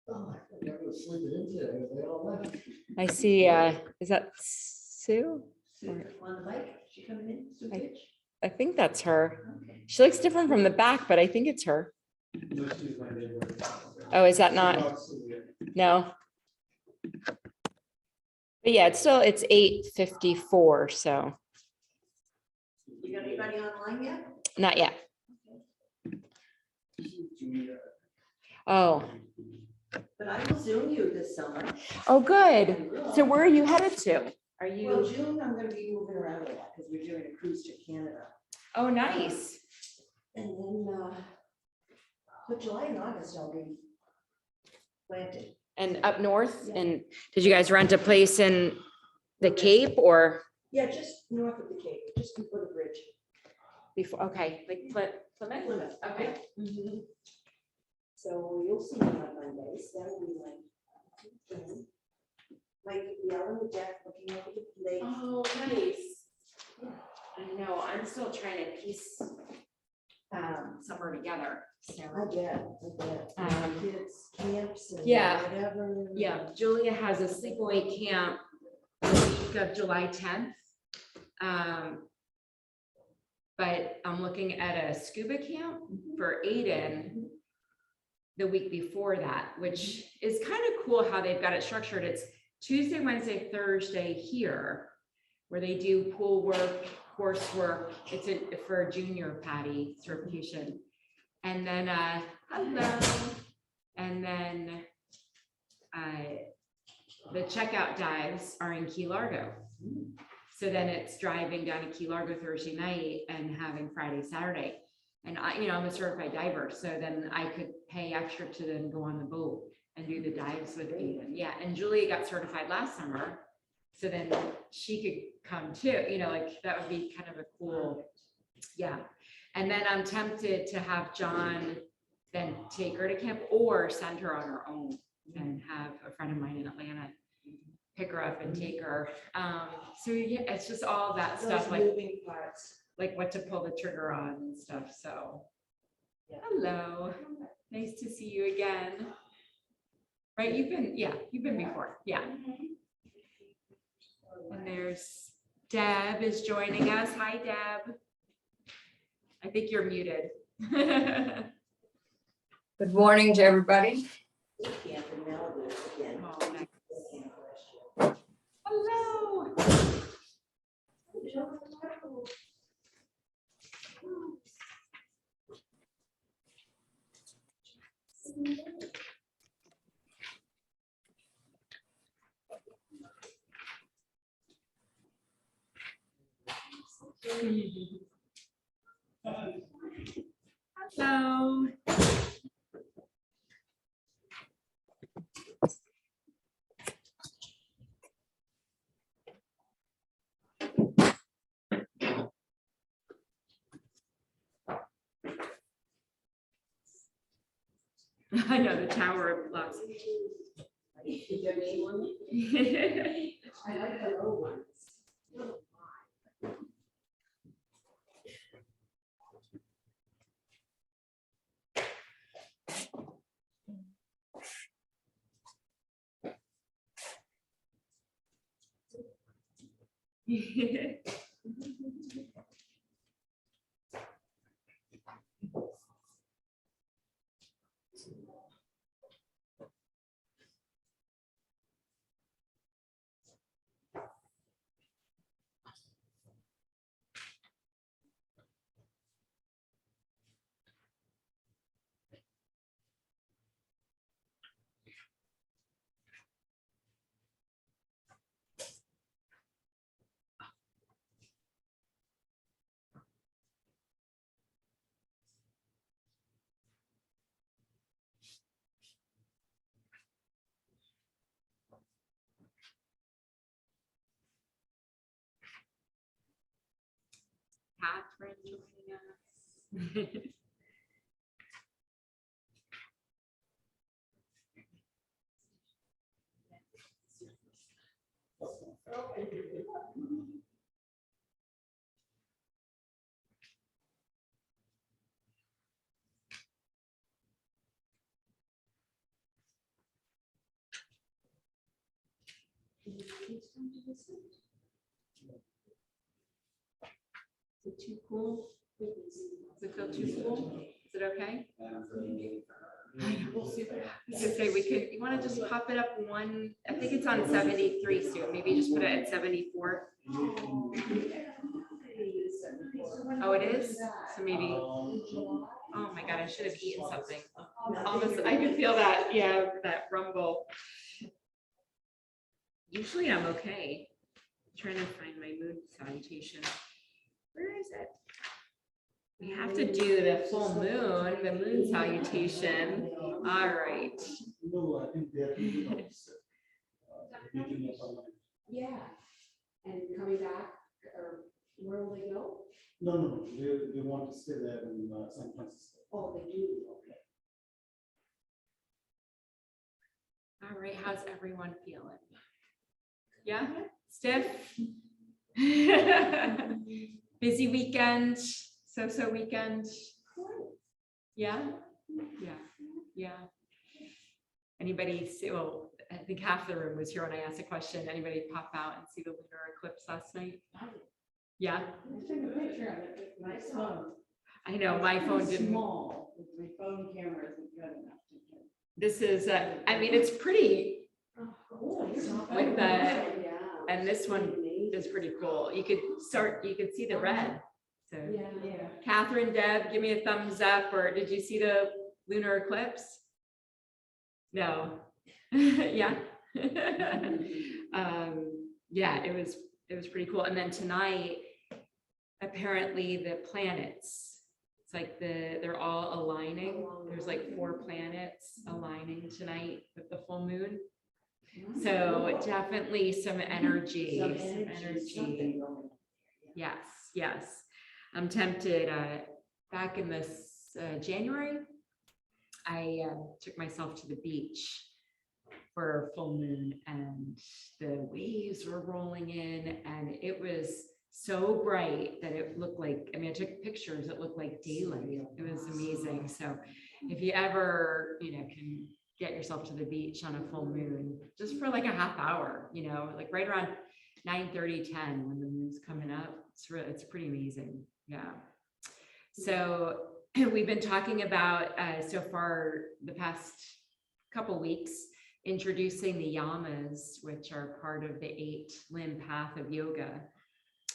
Oh, I'm not gonna sleep it in today. They all left. I see, is that Sue? Sue on the bike, she coming in, Sue Fitch? I think that's her. Okay. She looks different from the back, but I think it's her. No, she's my neighbor. Oh, is that She's not? Sue yet. No. But yeah, it's 8:54, so You got anybody online yet? not yet. Julia. Oh, But I will Zoom you this summer. oh, good. So where are you headed to? Are Well, you? June, I'm gonna be moving around a lot because we're doing a cruise to Canada. Oh, nice. And then, but July and August I'll be planting. And up north? And did you guys rent a place in the Cape or Yeah, just north of the Cape, just before the bridge. before? Okay, like Plymouth? Plymouth. Okay. Mhm. So you'll see me on Mondays, that'll be my. Might be out on the deck looking over the lake. Oh, nice. I know, I'm still trying to piece summer together. So, I bet. Kids camps and Yeah. whatever. yeah, Julia has a sleepaway camp the week of July 10th. But I'm looking at a scuba camp for Aiden the week before that, which is kind of cool how they've got it structured. It's Tuesday, Wednesday, Thursday here, where they do pool work, coursework. It's for a junior PADI certification. And then, hello. And then the checkout dives are in Key Largo. So then it's driving down to Key Largo Thursday night and having Friday, Saturday. And I'm a certified diver, so then I could pay extra to then go on the boat and do the dives with Aiden. Yeah, and Julia got certified last summer, so then she could come too, like that would be kind of a cool, yeah. And then I'm tempted to have John then take her to camp or send her on her own and have a friend of mine in Atlanta pick her up and take her. So yeah, it's just all that stuff, Those moving parts. like what to pull the trigger on and stuff. So, Yeah. hello, nice to see you again. Right, you've been before, yeah. And there's Deb is joining us. Hi, Deb. I think you're muted. Good morning to everybody. Camp in Malibu again. Oh, nice. Camp last Hello. year. Hello. I know the Tower of Lux. Is your name on it? I like the low ones. Catherine joining us. kids come to visit? Is it too cool? Does it feel too cool? Is it okay? We'll see what happens. I was gonna say, we could, you wanna just pop it up one, I think it's on 73 soon, maybe just put it at 74. Oh, it is? So maybe, oh my God, I should have eaten something. Almost, I could feel that, yeah, that rumble. Usually I'm okay. I'm trying to find my moon salutation. Where is it? We have to do the full moon, the moon salutation. All right. No, I think they are thinking of, making a permanent. Yeah, and coming back, or where will they go? No, they want to stay there in San Francisco. Oh, they do, okay. All right, how's everyone feeling? Yeah, stiff? Busy weekend, so weekend? Yeah, yeah. Anybody see, well, I think half the room was here when I asked the question. Anybody pop out and see the lunar eclipse last night? Yeah, I took a picture of it with my phone. I know, my phone didn't. Small, with my phone camera isn't good enough to do. This is, I mean, it's pretty, Cool. With the- and this one is pretty cool. You could see the red. So Yeah. Catherine, Deb, give me a thumbs up, or did you see the lunar eclipse? No. Yeah. Yeah, it was pretty cool. And then tonight, apparently the planets, it's like they're all aligning. There's like 4 planets aligning tonight with the full moon. So definitely some energy, some energy. Something going on. Yes. I'm tempted, back in this January, I took myself to the beach for a full moon, and the waves were rolling in, and it was so bright that it looked like, I mean, I took pictures, it looked like daylight. It was amazing. So if you ever, can get yourself to the beach on a full moon, just for like a half hour, like right around 9:30, 10 when the moon's coming up, it's pretty amazing. Yeah. So we've been talking about so far the past couple weeks, introducing the yamas, which are part of the 8-limb path of yoga.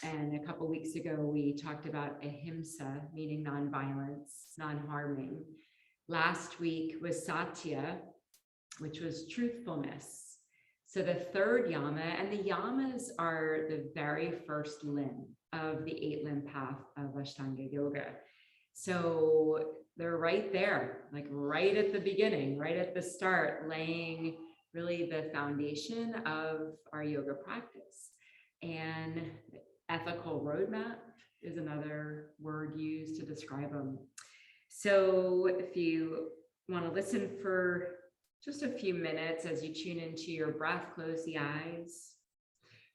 And a couple weeks ago, we talked about ahimsa, meaning nonviolence, non-harming. Last week was satya, which was truthfulness. So the third yama, and the yamas are the very first limb of the 8-limb path of Ashtanga yoga. So they're right there, like right at the beginning, right at the start, laying really the foundation of our yoga practice. And ethical roadmap is another word used to describe them. So if you want to listen for just a few minutes as you tune into your breath, close the eyes.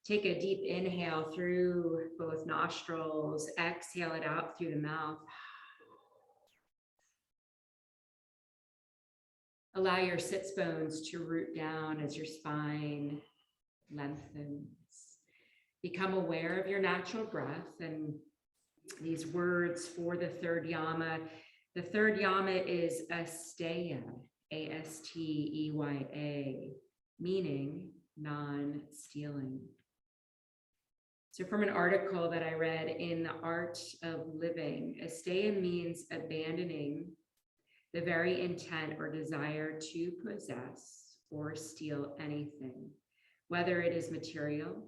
Take a deep inhale through both nostrils, exhale it out through the mouth. Allow your sits bones to root down as your spine lengthens. Become aware of your natural breath and these words for the third yama. The third yama is asteya, A-S-T-E-Y-A, meaning non-stealing. So from an article that I read in The Art of Living, asteya means abandoning the very intent or desire to possess or steal anything, whether it is material,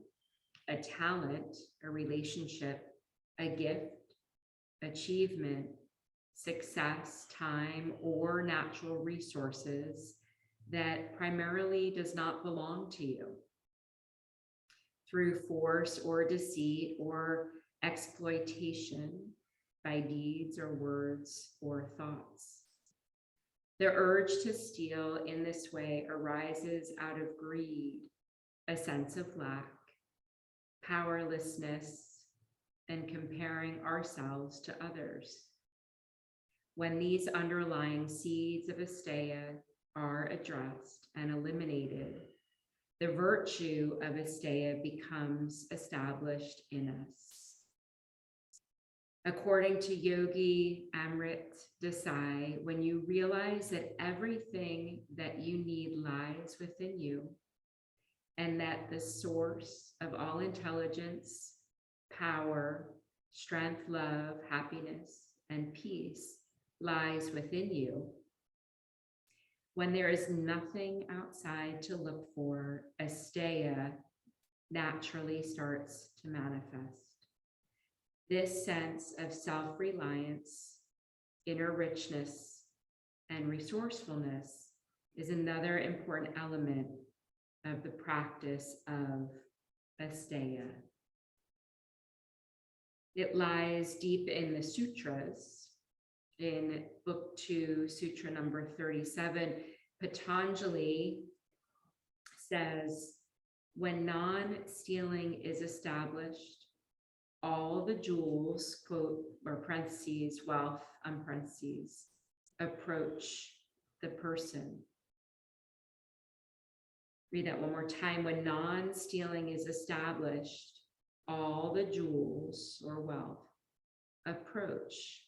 a talent, a relationship, a gift, achievement, success, time, or natural resources that primarily does not belong to you through force or deceit or exploitation by deeds or words or thoughts. The urge to steal in this way arises out of greed, a sense of lack, powerlessness, and comparing ourselves to others. When these underlying seeds of asteya are addressed and eliminated, the virtue of Asteya becomes established in us. According to Yogi Amrit Desai, when you realize that everything that you need lies within you, and that the source of all intelligence, power, strength, love, happiness, and peace lies within you, when there is nothing outside to look for, Asteya naturally starts to manifest. This sense of self-reliance, inner richness, and resourcefulness is another important element of the practice of Asteya. It lies deep in the sutras. In book 2, sutra number 37, Patanjali says, when non-stealing is established, all the jewels, quote, or parentheses, wealth, unparentheses, approach the person. Read that one more time. When non-stealing is established, all the jewels or wealth approach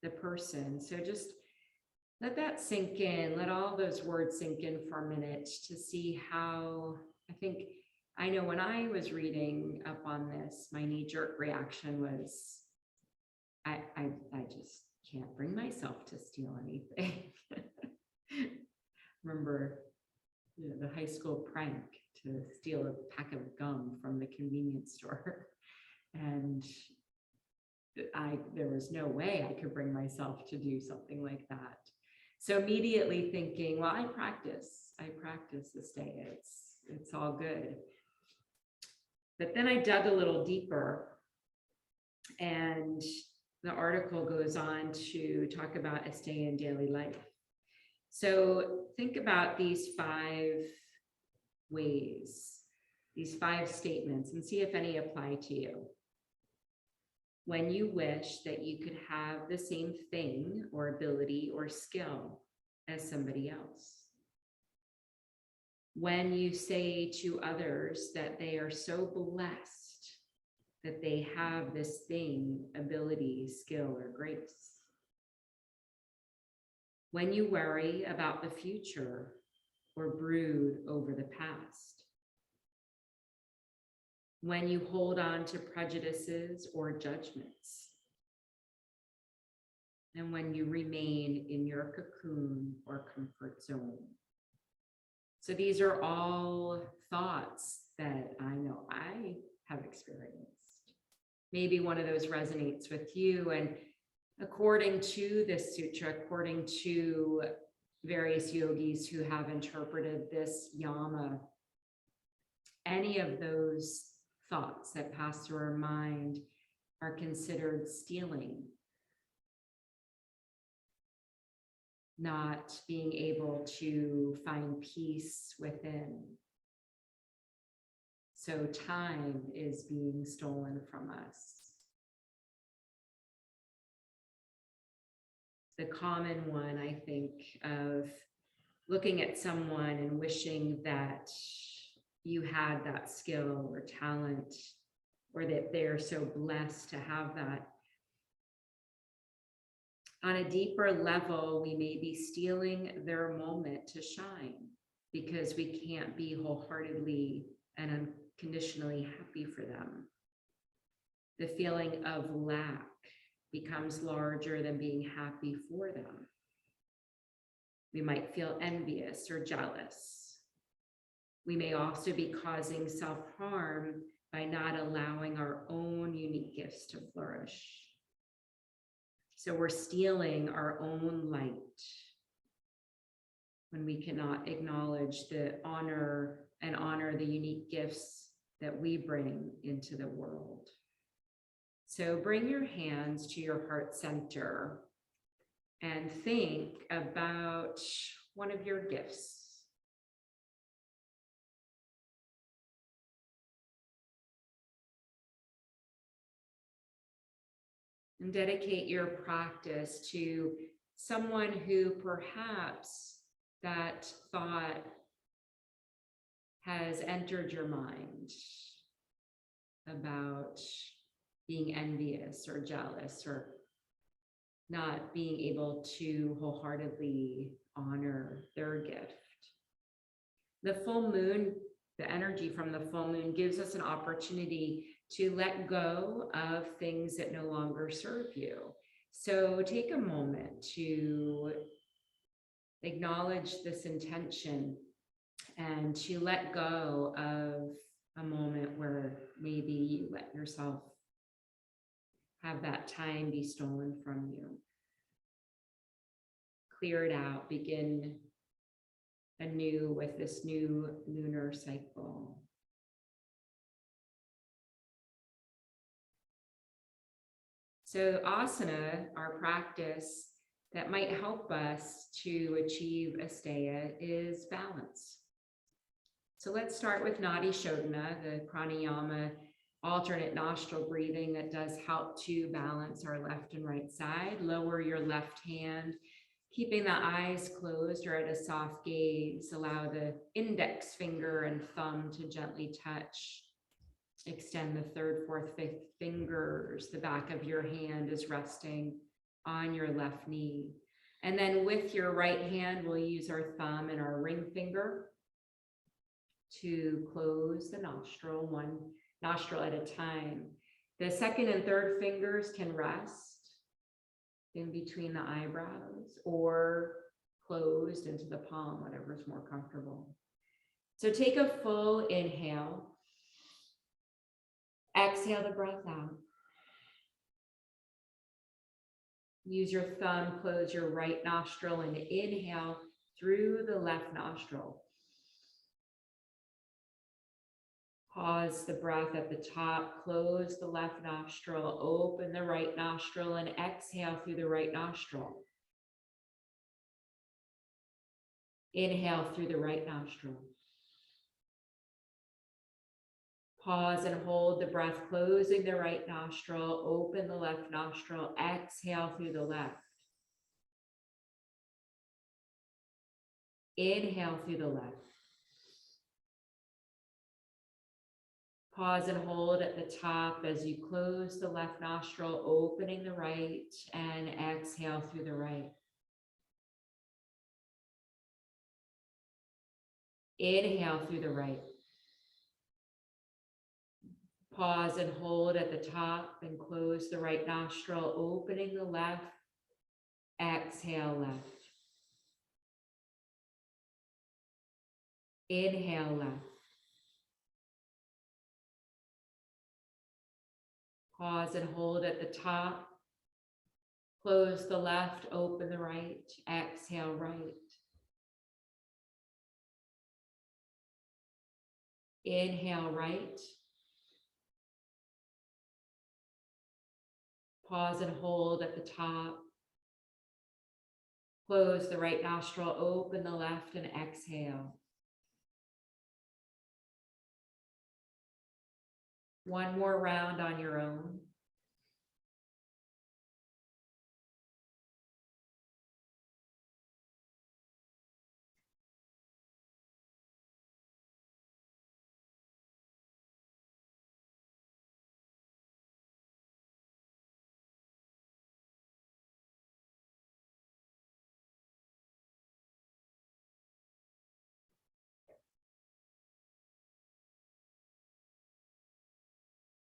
the person. So just let that sink in. Let all those words sink in for a minute to see how, I know when I was reading up on this, my knee-jerk reaction was, I just can't bring myself to steal anything. Remember the high school prank to steal a pack of gum from the convenience store. And there was no way I could bring myself to do something like that. So immediately thinking, well, I practice this day. It's all good. But then I dug a little deeper, and the article goes on to talk about Asteya in daily life. So think about these 5 ways, these 5 statements, and see if any apply to you. When you wish that you could have the same thing or ability or skill as somebody else. When you say to others that they are so blessed that they have this thing, ability, skill, or grace. When you worry about the future or brood over the past. When you hold on to prejudices or judgments. And when you remain in your cocoon or comfort zone. So these are all thoughts that I know I have experienced. Maybe one of those resonates with you. And according to this sutra, according to various yogis who have interpreted this yama, any of those thoughts that pass through our mind are considered stealing. Not being able to find peace within. So time is being stolen from us. The common one, I think, of looking at someone and wishing that you had that skill or talent, or that they're so blessed to have that. On a deeper level, we may be stealing their moment to shine because we can't be wholeheartedly and unconditionally happy for them. The feeling of lack becomes larger than being happy for them. We might feel envious or jealous. We may also be causing self-harm by not allowing our own unique gifts to flourish. So we're stealing our own light when we cannot acknowledge the honor the unique gifts that we bring into the world. So bring your hands to your heart center and think about one of your gifts. And dedicate your practice to someone who perhaps that thought has entered your mind about being envious or jealous or not being able to wholeheartedly honor their gift. The full moon, the energy from the full moon gives us an opportunity to let go of things that no longer serve you. So take a moment to acknowledge this intention and to let go of a moment where maybe you let yourself have that time be stolen from you. Clear it out, begin anew with this new lunar cycle. So asana, our practice that might help us to achieve asteya, is balance. So let's start with Nadi Shodhana, the pranayama, alternate nostril breathing that does help to balance our left and right side. Lower your left hand, keeping the eyes closed or at a soft gaze. Allow the index finger and thumb to gently touch. Extend the third, fourth, fifth fingers. The back of your hand is resting on your left knee. And then with your right hand, we'll use our thumb and our ring finger to close the nostril, one nostril at a time. The second and third fingers can rest in between the eyebrows or closed into the palm, whatever is more comfortable. So take a full inhale. Exhale the breath out. Use your thumb, close your right nostril, and inhale through the left nostril. Pause the breath at the top, close the left nostril, open the right nostril, and exhale through the right nostril. Inhale through the right nostril. Pause and hold the breath, closing the right nostril, open the left nostril, exhale through the left. Inhale through the left. Pause and hold at the top as you close the left nostril, opening the right, and exhale through the right. Inhale through the right. Pause and hold at the top and close the right nostril, opening the left, exhale left. Inhale left. Pause and hold at the top. Close the left, open the right, exhale right. Inhale right. Pause and hold at the top. Close the right nostril, open the left, and exhale. One more round on your own.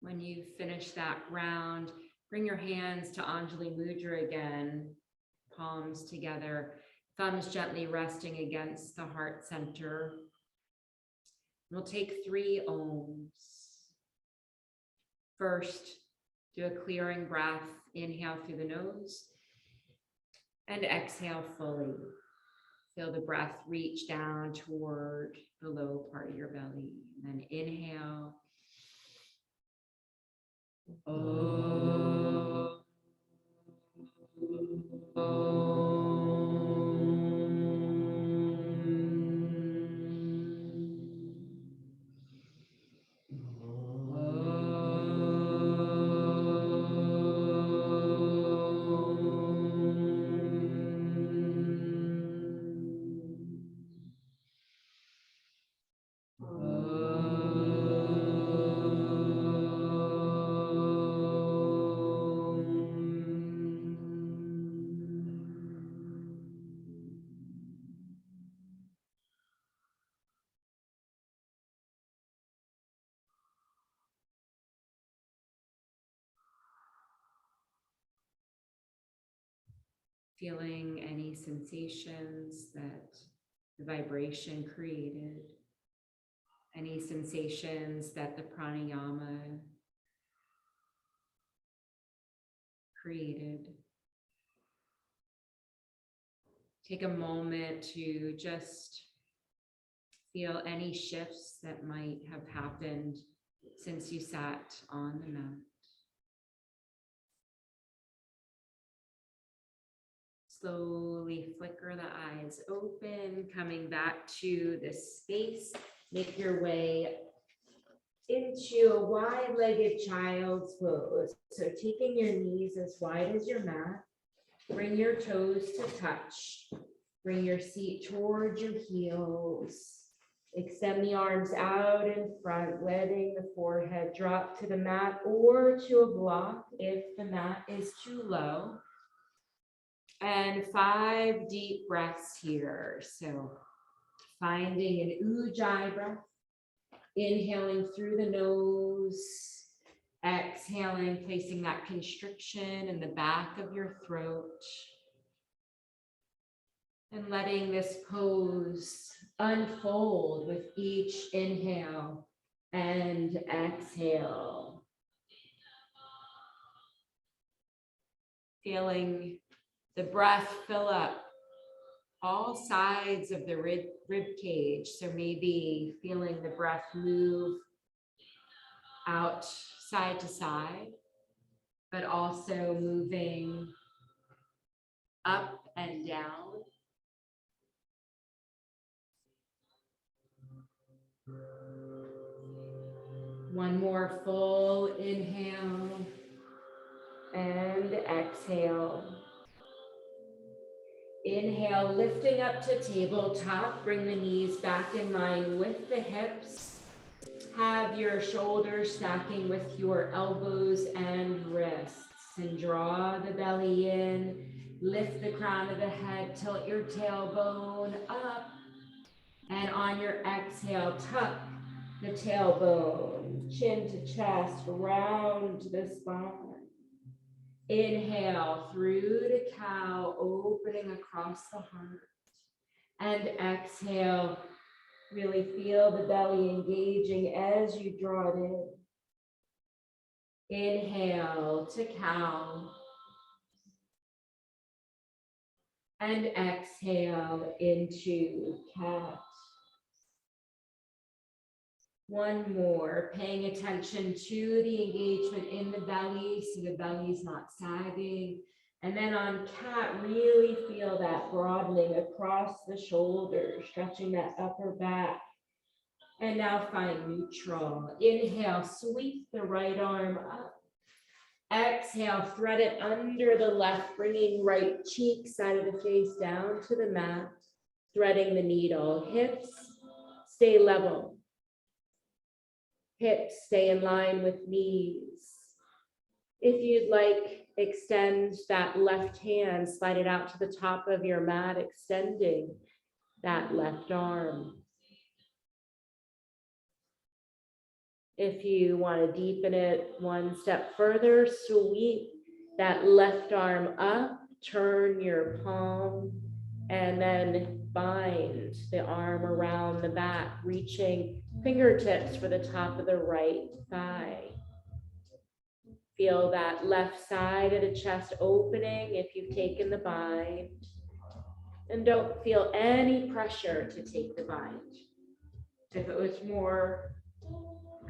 When you finish that round, bring your hands to Anjali Mudra again, palms together, thumbs gently resting against the heart center. We'll take 3 ohms. First, do a clearing breath. Inhale through the nose and exhale fully. Feel the breath reach down toward the low part of your belly. And then inhale. Feeling any sensations that the vibration created, any sensations that the pranayama created. Take a moment to just feel any shifts that might have happened since you sat on the mat. Slowly flicker the eyes open, coming back to this space. Make your way into a wide-legged child's pose. So taking your knees as wide as your mat, bring your toes to touch. Bring your seat towards your heels. Extend the arms out in front, letting the forehead drop to the mat or to a block if the mat is too low. And 5 deep breaths here. So finding an ujjayi breath, inhaling through the nose, exhaling, placing that constriction in the back of your throat. And letting this pose unfold with each inhale and exhale. Feeling the breath fill up all sides of the rib cage. So maybe feeling the breath move out side to side, but also moving up and down. One more full inhale and exhale. Inhale, lifting up to tabletop. Bring the knees back in line with the hips. Have your shoulders stacking with your elbows and wrists. And draw the belly in. Lift the crown of the head. Tilt your tailbone up. And on your exhale, tuck the tailbone, chin to chest, round the spine. Inhale through to cow, opening across the heart. And exhale, really feel the belly engaging as you draw it in. Inhale to cow. And exhale into cat. One more, paying attention to the engagement in the belly, so the belly's not sagging. And then on cat, really feel that broadening across the shoulders, stretching that upper back. And now find neutral. Inhale, sweep the right arm up. Exhale, thread it under the left, bringing right cheek, side of the face down to the mat. Threading the needle, hips stay level. Hips stay in line with knees. If you'd like, extend that left hand, slide it out to the top of your mat, extending that left arm. If you want to deepen it one step further, sweep that left arm up, turn your palm, and then bind the arm around the back, reaching fingertips for the top of the right thigh. Feel that left side of the chest opening if you've taken the bind. And don't feel any pressure to take the bind. If it was more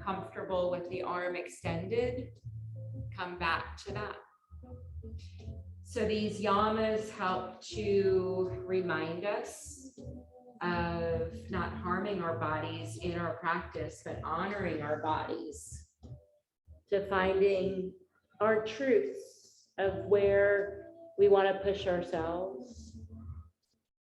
comfortable with the arm extended, come back to that. So these yamas help to remind us of not harming our bodies in our practice, but honoring our bodies, to finding our truths of where we want to push ourselves.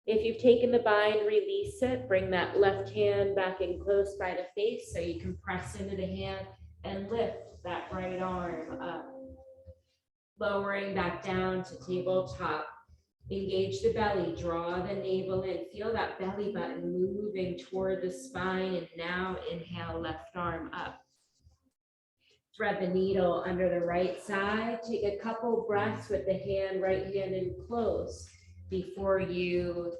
If you've taken the bind, release it. Bring that left hand back in close by the face so you can press into the hand and lift that right arm up. Lowering back down to tabletop. Engage the belly, draw the navel in. Feel that belly button moving toward the spine. And now inhale, left arm up. thread the needle under the right side. Take a couple breaths with the right hand in close before you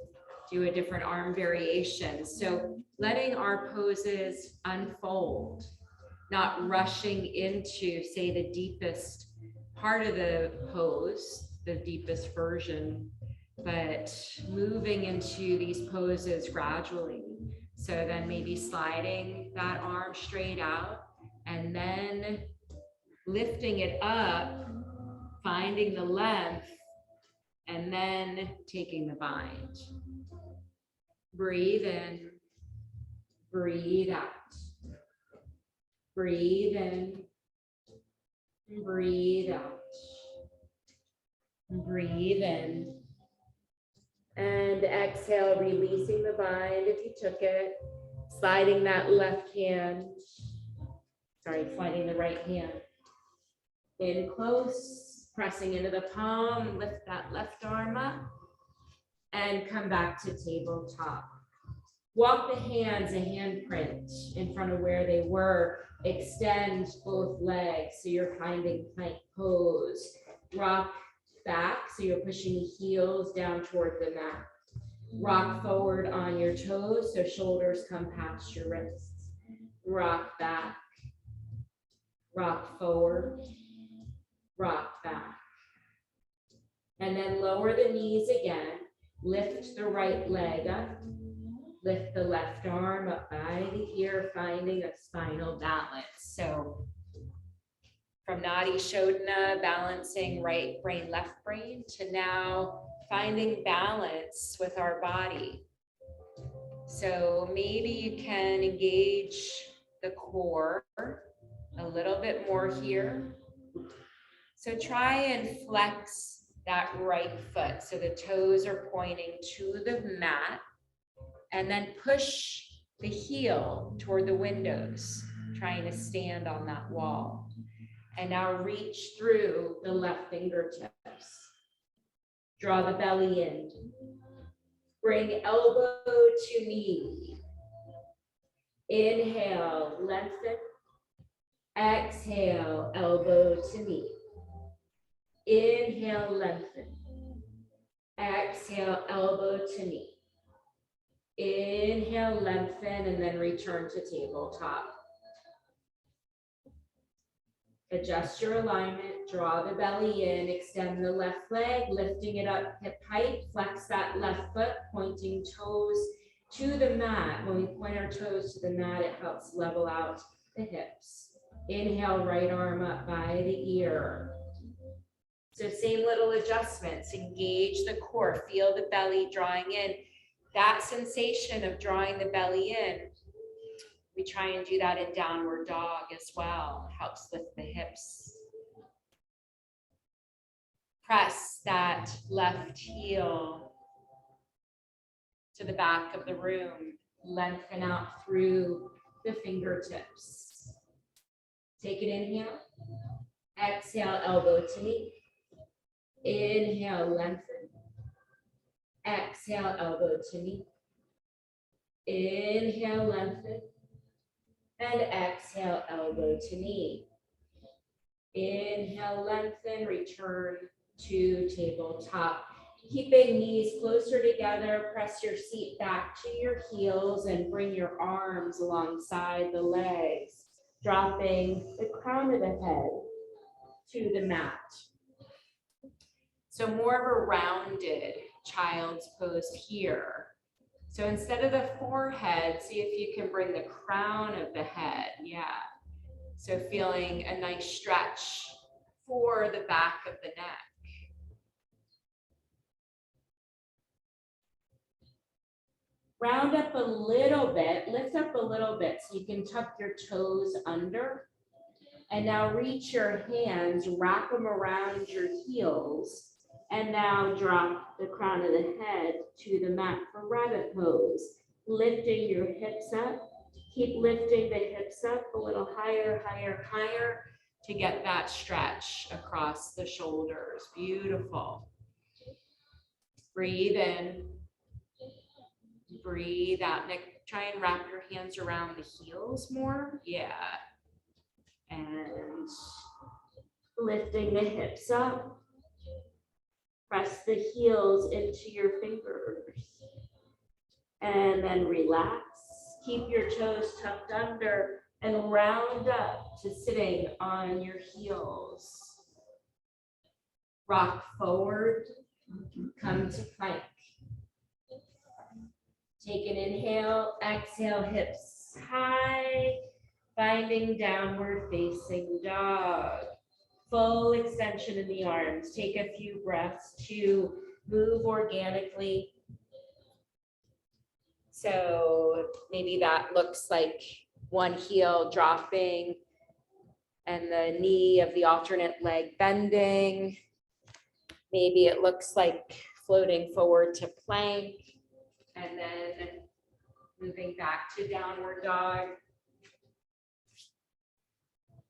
do a different arm variation. So letting our poses unfold, not rushing into, say, the deepest part of the pose, the deepest version, but moving into these poses gradually. So then maybe sliding that arm straight out and then lifting it up, finding the length, and then taking the bind. Breathe in, breathe out. Breathe in, breathe out. Breathe in. And exhale, releasing the bind if you took it. Sliding that left hand, sliding the right hand in close, pressing into the palm, lift that left arm up, and come back to tabletop. Walk the hands a handprint in front of where they were. Extend both legs so you're finding plank pose. Rock back so you're pushing the heels down toward the mat. Rock forward on your toes so shoulders come past your wrists. Rock back, rock forward, rock back. And then lower the knees again. Lift the right leg up. Lift the left arm up by the ear, finding a spinal balance. So from Nadi Shodhana, balancing right brain, left brain, to now finding balance with our body. So maybe you can engage the core a little bit more here. So try and flex that right foot. So the toes are pointing to the mat, and then push the heel toward the windows, trying to stand on that wall. And now reach through the left fingertips. Draw the belly in. Bring elbow to knee. Inhale, lengthen. Exhale, elbow to knee. Inhale, lengthen. Exhale, elbow to knee. Inhale, lengthen, and then return to tabletop. Adjust your alignment, draw the belly in, extend the left leg, lifting it up hip height, flex that left foot, pointing toes to the mat. When we point our toes to the mat, it helps level out the hips. Inhale, right arm up by the ear. So same little adjustments, engage the core, feel the belly drawing in. That sensation of drawing the belly in, we try and do that in downward dog as well. It helps lift the hips. Press that left heel to the back of the room. Lengthen out through the fingertips. Take an inhale. Exhale, elbow to knee. Inhale, lengthen. Exhale, elbow to knee. Inhale, lengthen. And exhale, elbow to knee. Inhale, lengthen, return to tabletop. Keeping knees closer together, press your seat back to your heels and bring your arms alongside the legs, dropping the crown of the head to the mat. So more of a rounded child's pose here. So instead of the forehead, see if you can bring the crown of the head. Yeah. So feeling a nice stretch for the back of the neck. Round up a little bit, lift up a little bit so you can tuck your toes under. And now reach your hands, wrap them around your heels. And now drop the crown of the head to the mat for rabbit pose. Lifting your hips up. Keep lifting the hips up a little higher, higher, higher to get that stretch across the shoulders. Beautiful. Breathe in. Breathe out. Nick, try and wrap your hands around the heels more. Yeah. And lifting the hips up. Press the heels into your fingers. And then relax. Keep your toes tucked under and round up to sitting on your heels. Rock forward, come to plank. Take an inhale, exhale, hips high, finding downward facing dog. Full extension in the arms. Take a few breaths to move organically. So maybe that looks like one heel dropping and the knee of the alternate leg bending. Maybe it looks like floating forward to plank and then moving back to downward dog.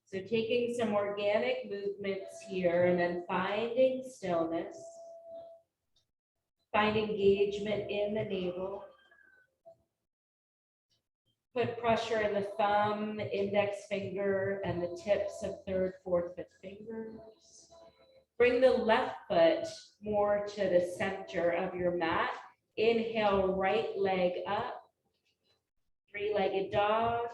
So taking some organic movements here and then finding stillness. Find engagement in the navel. Put pressure in the thumb, index finger, and the tips of third, fourth, fifth fingers. Bring the left foot more to the center of your mat. Inhale, right leg up. Three-legged dog.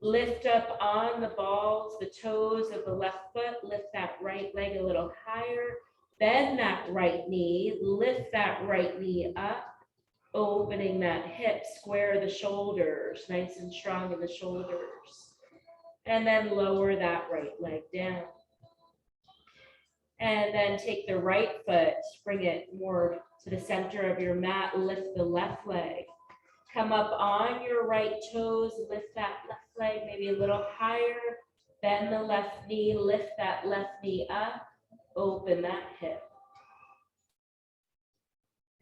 Lift up on the balls, the toes of the left foot. Lift that right leg a little higher. Bend that right knee. Lift that right knee up. Opening that hip, square the shoulders, nice and strong in the shoulders. And then lower that right leg down. And then take the right foot, bring it more to the center of your mat, lift the left leg. Come up on your right toes, lift that left leg maybe a little higher. Bend the left knee, lift that left knee up, open that hip.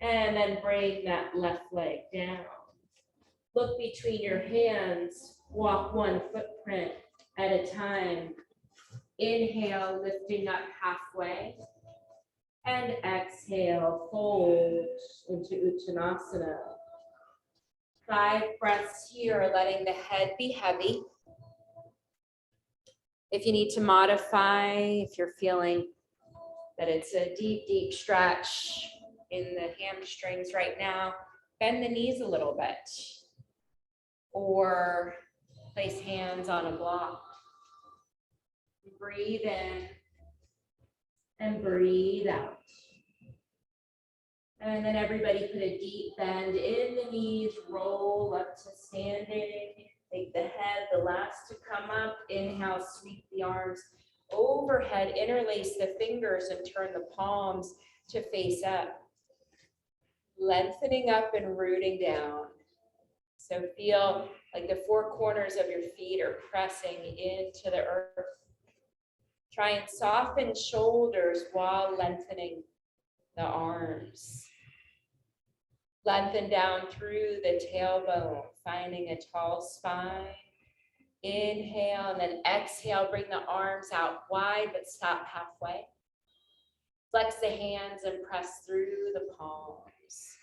And then bring that left leg down. Look between your hands, walk one footprint at a time. Inhale, lifting up halfway. And exhale, fold into Uttanasana. 5 breaths here, letting the head be heavy. If you need to modify, if you're feeling that it's a deep, deep stretch in the hamstrings right now, bend the knees a little bit or place hands on a block. Breathe in and breathe out. And then everybody put a deep bend in the knees, roll up to standing. Take the head, the last to come up. Inhale, sweep the arms overhead, interlace the fingers and turn the palms to face up. Lengthening up and rooting down. So feel like the 4 corners of your feet are pressing into the earth. Try and soften shoulders while lengthening the arms. Lengthen down through the tailbone, finding a tall spine. Inhale and then exhale, bring the arms out wide, but stop halfway. Flex the hands and press through the palms.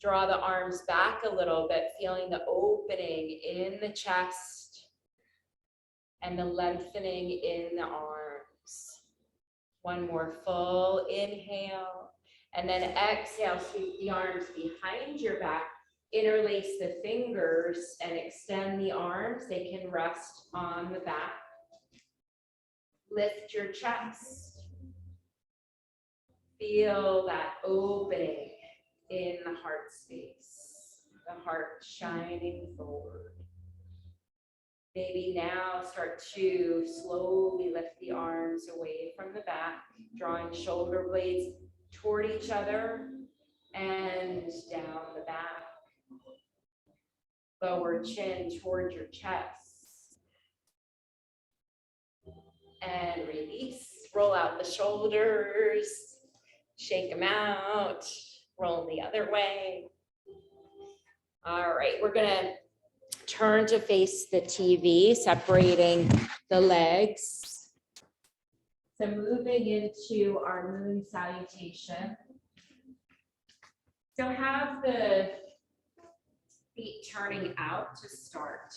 Draw the arms back a little bit, feeling the opening in the chest and the lengthening in the arms. One more full inhale, and then exhale, sweep the arms behind your back, interlace the fingers and extend the arms. They can rest on the back. Lift your chest. Feel that opening in the heart space, the heart shining forward. Maybe now start to slowly lift the arms away from the back, drawing shoulder blades toward each other and down the back. Lower chin toward your chest. And release, roll out the shoulders, shake them out. Roll the other way. All right, we're gonna turn to face the TV, separating the legs. So moving into our moon salutation. So have the feet turning out to start.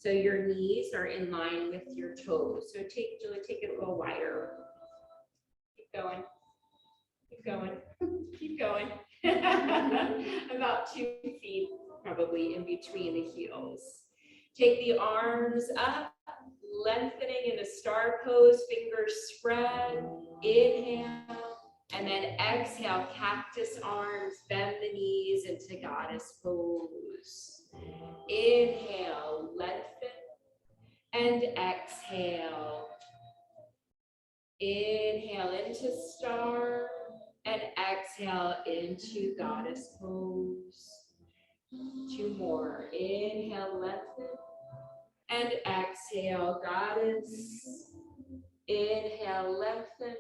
So your knees are in line with your toes. So Julie, take it a little wider. Keep going. Keep going. Keep going. About 2 feet probably in between the heels. Take the arms up, lengthening in a star pose, fingers spread. Inhale, and then exhale, cactus arms, bend the knees into goddess pose. Inhale, lengthen, and exhale. Inhale into star, and exhale into goddess pose. 2 more. Inhale, lengthen, and exhale, goddess. Inhale, lengthen,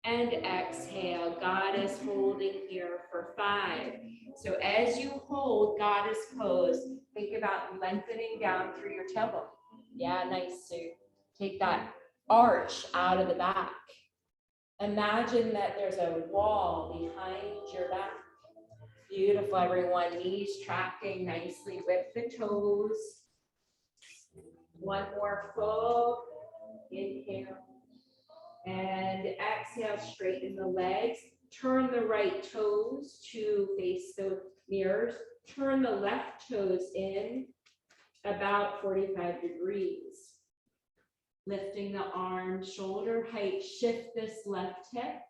and exhale, goddess, holding here for 5. So as you hold goddess pose, think about lengthening down through your tailbone. Yeah, nice, Sue. Take that arch out of the back. Imagine that there's a wall behind your back. Beautiful, everyone. Knees tracking nicely with the toes. 1 more full inhale. And exhale, straighten the legs. Turn the right toes to face the mirrors. Turn the left toes in about 45 degrees. Lifting the arm, shoulder height, shift this left hip.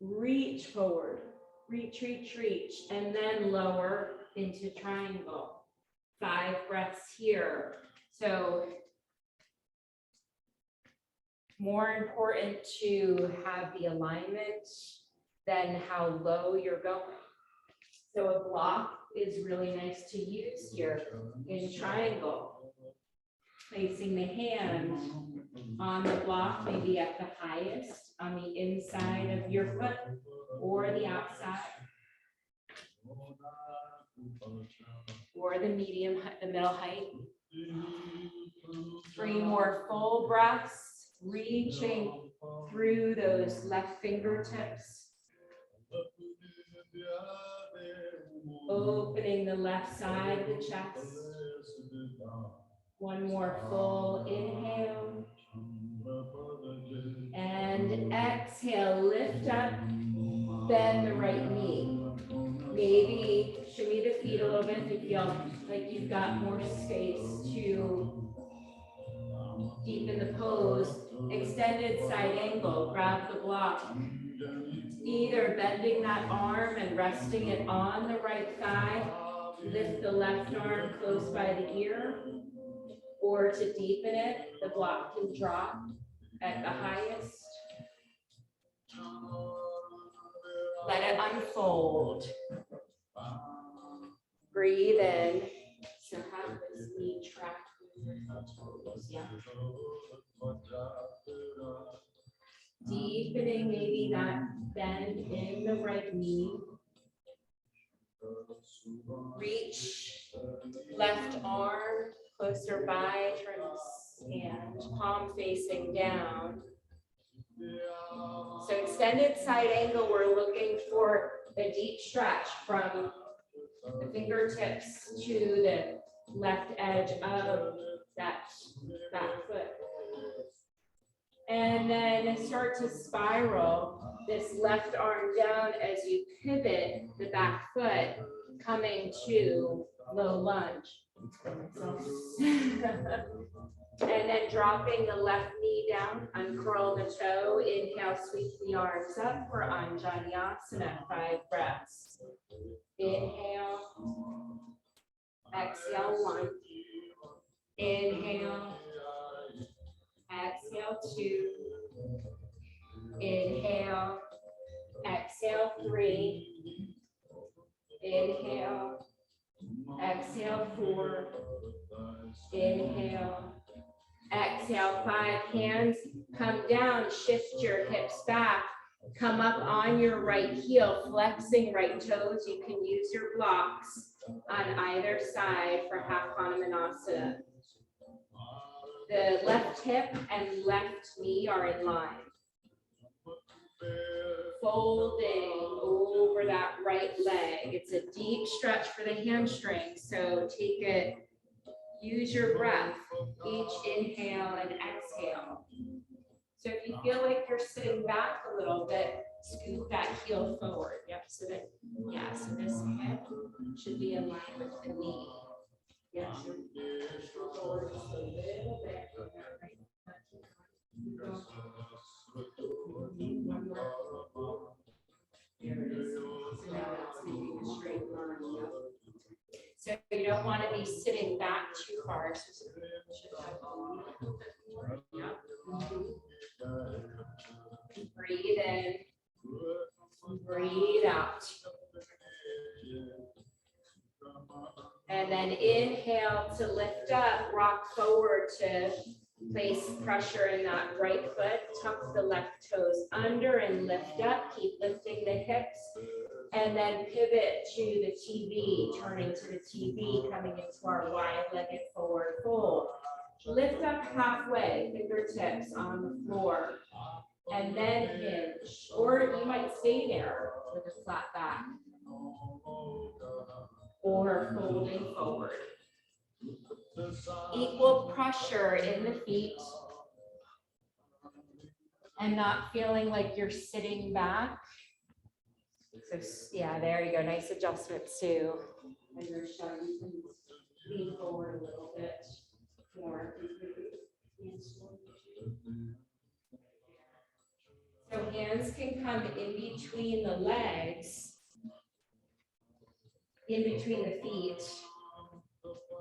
Reach forward, reach, reach, reach, and then lower into triangle. 5 breaths here. So more important to have the alignment than how low you're going. So a block is really nice to use here in triangle. Placing the hand on the block, maybe at the highest, on the inside of your foot or the outside. Or the medium, the middle height. 3 more full breaths, reaching through those left fingertips. Opening the left side of the chest. 1 more full inhale. And exhale, lift up, bend the right knee. Maybe shimmy the feet a little bit if you feel like you've got more space to deepen the pose. Extended side angle, grab the block. Either bending that arm and resting it on the right thigh, lift the left arm close by the ear, or to deepen it, the block can drop at the highest. Let it unfold. Breathe in. So have this knee track with your toes. Yeah. Deepening maybe that bend in the right knee. Reach left arm closer by, turn the hand, palm facing down. So extended side angle, we're looking for a deep stretch from the fingertips to the left edge of that back foot. And then start to spiral this left arm down as you pivot the back foot, coming to low lunge. And then dropping the left knee down, uncurl the toe, inhale, sweep the arms up for Anjaneyasana, 5 breaths. Inhale, exhale 1, inhale, exhale 2, inhale, exhale 3, inhale, exhale 4, inhale, exhale 5, hands come down, shift your hips back, come up on your right heel, flexing right toes. You can use your blocks on either side for half Hanumanasana. The left hip and left knee are in line. Folding over that right leg. It's a deep stretch for the hamstring, so take it Use your breath, each inhale and exhale. So if you feel like you're sitting back a little bit, scoot that heel forward. Yep, so that, yeah, so this hip should be in line with the knee. Yeah, so scoot forward just a little bit. One more. There it is. So now that's making a straight line. Yep. So you don't want to be sitting back too far. So should have a little bit more. Yep. Breathe in. Breathe out. And then inhale to lift up, rock forward to place pressure in that right foot. Tuck the left toes under and lift up. Keep lifting the hips. And then pivot to the TV, turning to the TV, coming into our wide-legged forward fold. Lift up halfway, fingertips on the floor, and then hinge. Or you might stay there with a flat back. Or folding forward. Equal pressure in the feet. And not feeling like you're sitting back. So yeah, there you go. Nice adjustment, Sue. And you're showing you can lean forward a little bit more. So hands can come in between the legs, in between the feet,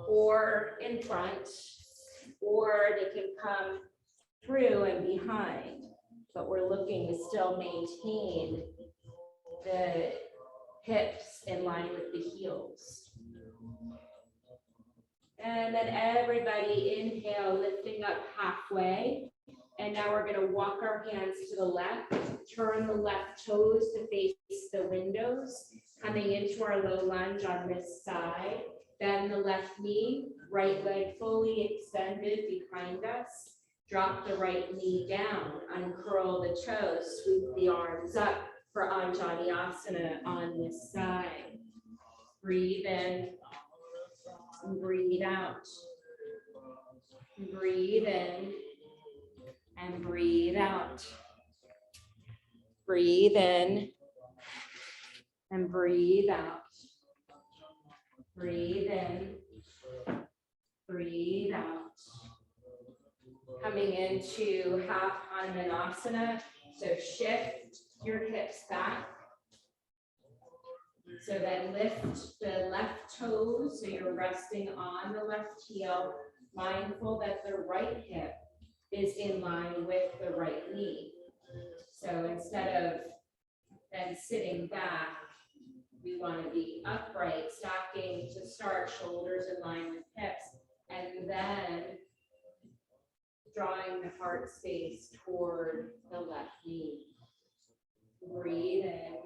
or in front, or they can come through and behind. But we're looking to still maintain the hips in line with the heels. And then everybody inhale, lifting up halfway. And now we're going to walk our hands to the left, turn the left toes to face the windows, coming into our low lunge on this side. Bend the left knee, right leg fully extended behind us. Drop the right knee down, uncurl the toes, sweep the arms up for Anjaneyasana on this side. Breathe in, breathe out. Breathe in and breathe out. Breathe in and breathe out. Breathe in, breathe out. Coming into half Hanumanasana, so shift your hips back. So then lift the left toes, so you're resting on the left heel, mindful that the right hip is in line with the right knee. So instead of then sitting back, we want to be upright, stacking to start, shoulders in line with hips, and then drawing the heart space toward the left knee. Breathe in,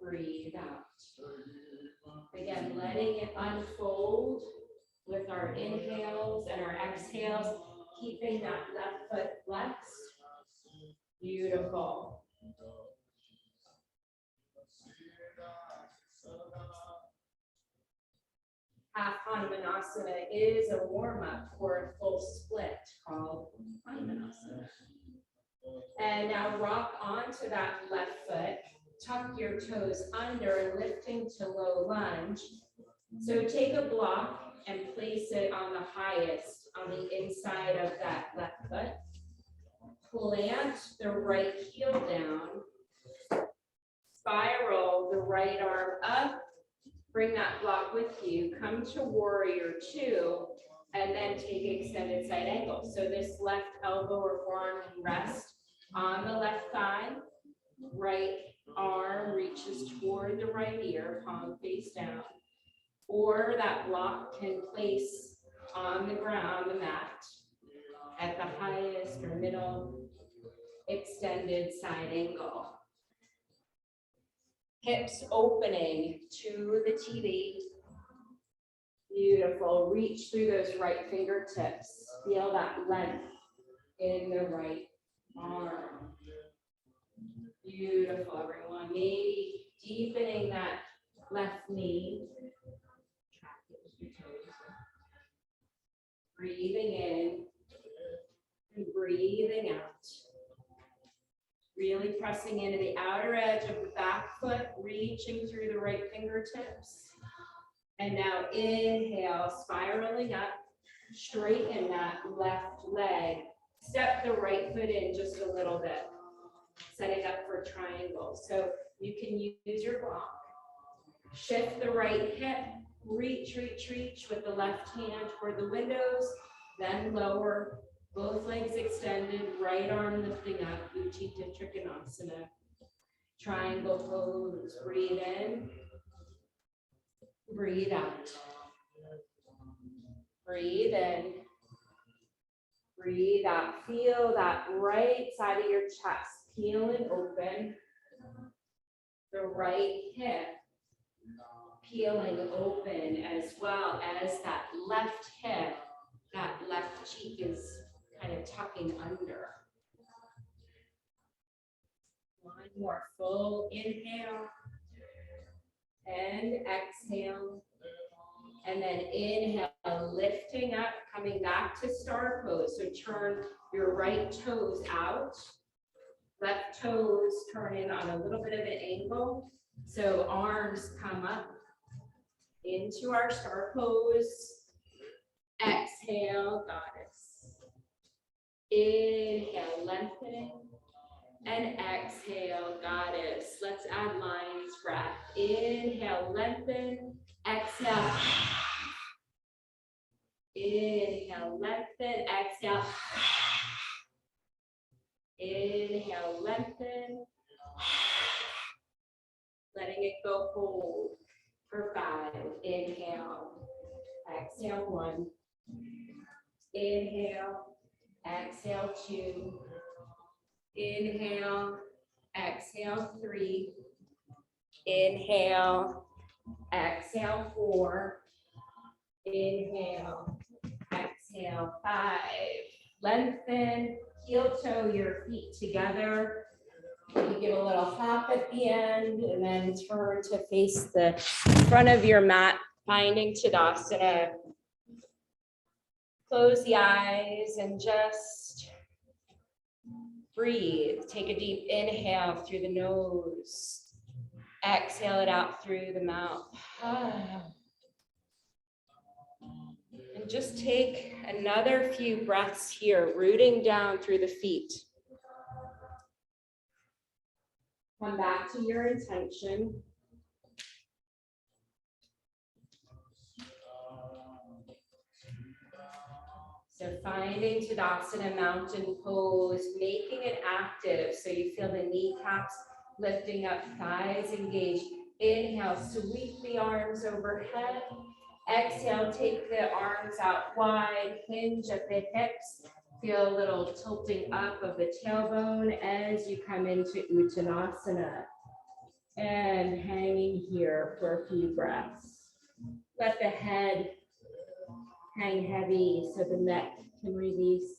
breathe out. Again, letting it unfold with our inhales and our exhales, keeping that left foot flexed. Beautiful. Half Hanumanasana is a warm-up for a full split called Hanumanasana. And now rock onto that left foot, tuck your toes under, lifting to low lunge. So take a block and place it on the highest, on the inside of that left foot. Plant the right heel down. Spiral the right arm up. Bring that block with you. Come to warrior two, and then take extended side angle. So this left elbow or forearm can rest on the left thigh. Right arm reaches toward the right ear, palm face down. Or that block can place on the ground, on the mat, at the highest or middle extended side angle. Hips opening to the TV. Beautiful. Reach through those right fingertips. Feel that length in the right arm. Beautiful, everyone. Maybe deepening that left knee. breathing in and breathing out. Really pressing into the outer edge of the back foot, reaching through the right fingertips. And now inhale, spiraling up, straighten that left leg. Step the right foot in just a little bit, setting up for triangle. So you can use your block. Shift the right hip, reach with the left hand toward the windows, then lower, both legs extended, right arm lifting up, Utthita Trikonasana. Triangle pose, breathe in, breathe out. Breathe in, breathe out. Feel that right side of your chest peeling open. The right hip peeling open, as well as that left hip, that left cheek is kind of tucking under. One more full inhale and exhale. And then inhale, lifting up, coming back to star pose. So turn your right toes out. Left toes turn in on a little bit of an angle. So arms come up into our star pose. Exhale, goddess. Inhale, lengthening. And exhale, goddess. Let's add lion's breath. Inhale, lengthen. Exhale. Inhale, lengthen. Exhale. Inhale, lengthen. Letting it go, hold for 5. Inhale. Exhale, 1. Inhale. Exhale, 2. Inhale. Exhale, 3. Inhale. Exhale, 4. Inhale. Exhale, 5. Lengthen. Heel toe your feet together. You give a little hop at the end and then turn to face the front of your mat, finding Tadasana. Close the eyes and just breathe. Take a deep inhale through the nose. Exhale it out through the mouth. And just take another few breaths here, rooting down through the feet. Come back to your intention. So finding Tadasana mountain pose, making it active so you feel the kneecaps lifting up, thighs engaged. Inhale, sweep the arms overhead. Exhale, take the arms out wide, hinge at the hips. Feel a little tilting up of the tailbone as you come into Uttanasana. And hanging here for a few breaths. Let the head hang heavy so the neck can release.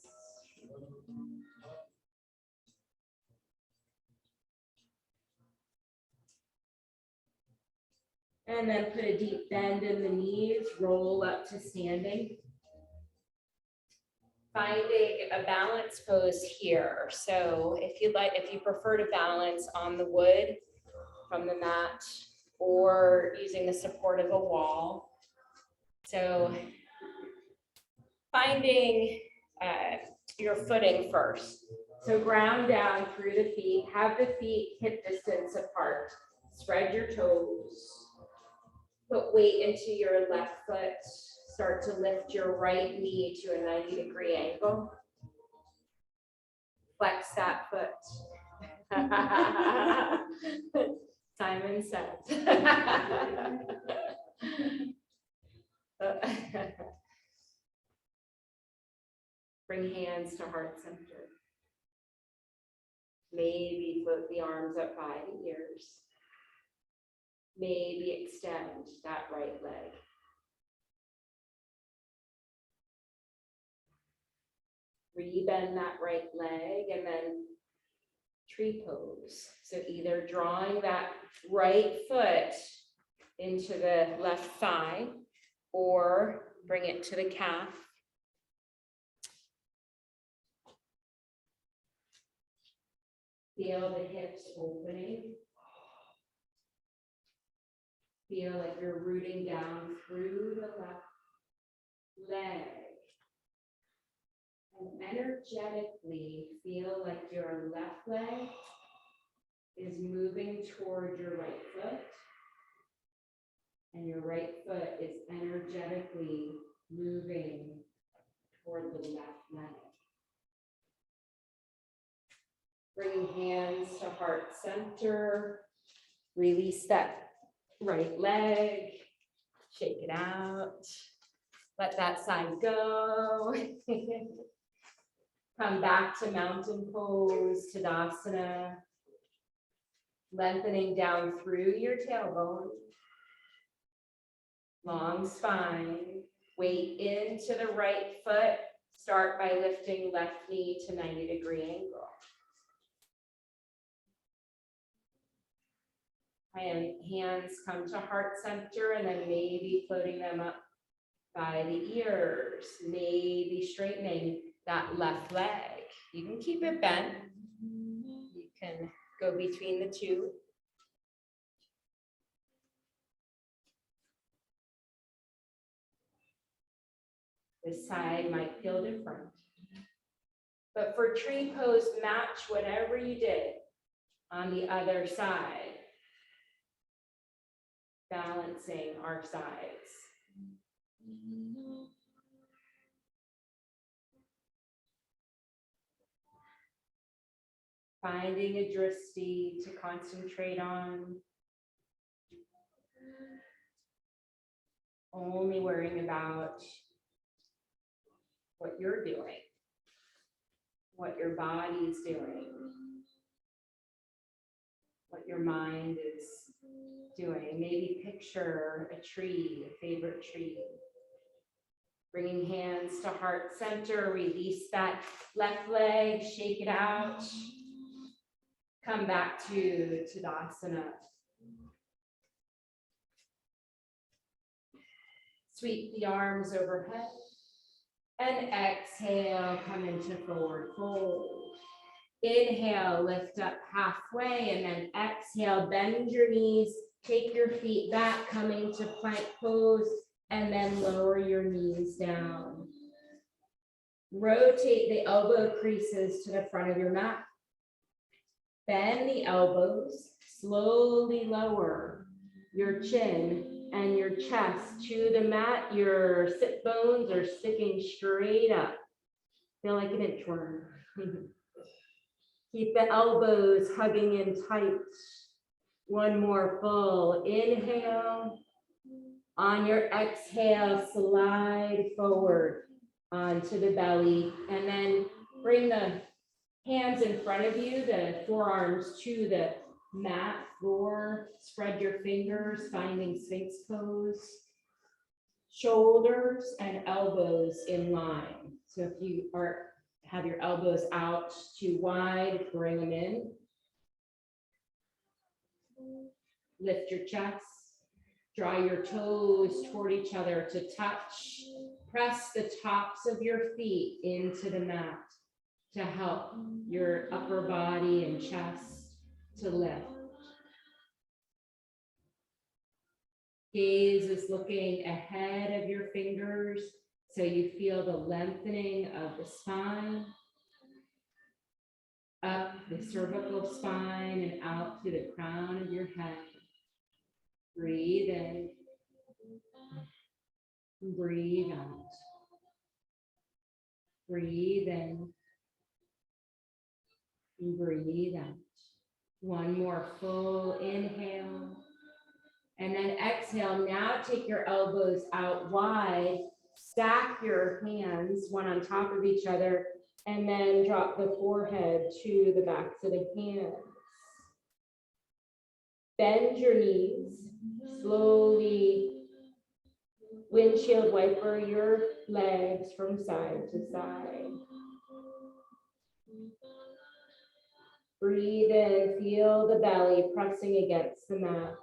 And then put a deep bend in the knees, roll up to standing. Finding a balance pose here. So if you prefer to balance on the wood from the mat or using the support of a wall. So finding your footing first. So ground down through the feet, have the feet hip distance apart. Spread your toes. Put weight into your left foot. Start to lift your right knee to a 90-degree angle. Flex that foot. Simon says. Bring hands to heart center. Maybe float the arms up by the ears. Maybe extend that right leg. Rebend that right leg and then tree pose. So either drawing that right foot into the left thigh or bring it to the calf Feel the hips opening. Feel like you're rooting down through the left leg. And energetically feel like your left leg is moving toward your right foot. And your right foot is energetically moving toward the left leg. Bringing hands to heart center. Release that right leg. Shake it out. Let that side go. Come back to mountain pose, Tadasana. Lengthening down through your tailbone. Long spine. Weight into the right foot. Start by lifting left knee to 90-degree angle. And hands come to heart center and then maybe floating them up by the ears, maybe straightening that left leg. You can keep it bent. You can go between the two. This side might feel different. But for tree pose, match whatever you did on the other side. Balancing our sides. Finding a drishti to concentrate on. Only worrying about what you're doing, what your body's doing, what your mind is doing. Maybe picture a tree, a favorite tree. Bringing hands to heart center, release that left leg, shake it out. Come back to Tadasana. Sweep the arms overhead. And exhale, come into forward fold. Inhale, lift up halfway, and then exhale, bend your knees, take your feet back, coming to plank pose, and then lower your knees down. Rotate the elbow creases to the front of your mat. Bend the elbows, slowly lower your chin and your chest to the mat. Your sit bones are sticking straight up. Feel like an inchworm. Keep the elbows hugging in tight. One more full inhale. On your exhale, slide forward onto the belly, and then bring the hands in front of you, the forearms to the mat floor. Spread your fingers, finding Sphinx pose. Shoulders and elbows in line. So if you have your elbows out too wide, bring them in. Lift your chest. Draw your toes toward each other to touch. Press the tops of your feet into the mat to help your upper body and chest to lift. Gaze is looking ahead of your fingers, so you feel the lengthening of the spine, up the cervical spine and out to the crown of your head. Breathe in, breathe out. Breathe in, breathe out. One more full inhale. And then exhale. Now take your elbows out wide. Stack your hands one on top of each other. And then drop the forehead to the backs of the hands. Bend your knees. Slowly windshield wiper your legs from side to side. Breathe in, feel the belly pressing against the mat.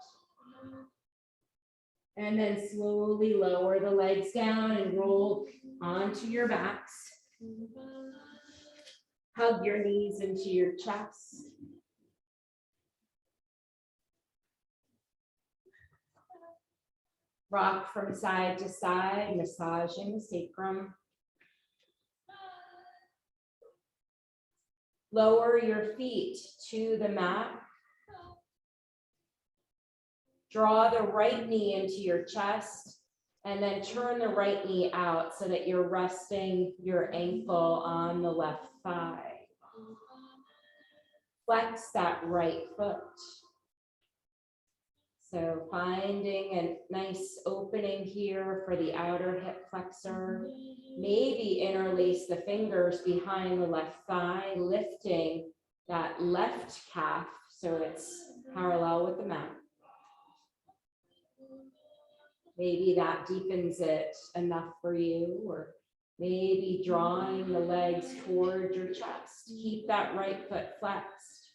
And then slowly lower the legs down and roll onto your backs. Hug your knees into your chest. Rock from side to side, massaging the sacrum. Lower your feet to the mat. Draw the right knee into your chest and then turn the right knee out so that you're resting your ankle on the left thigh. Flex that right foot. So finding a nice opening here for the outer hip flexor. Maybe interlace the fingers behind the left thigh, lifting that left calf so it's parallel with the mat. Maybe that deepens it enough for you, or maybe drawing the legs toward your chest. Keep that right foot flexed.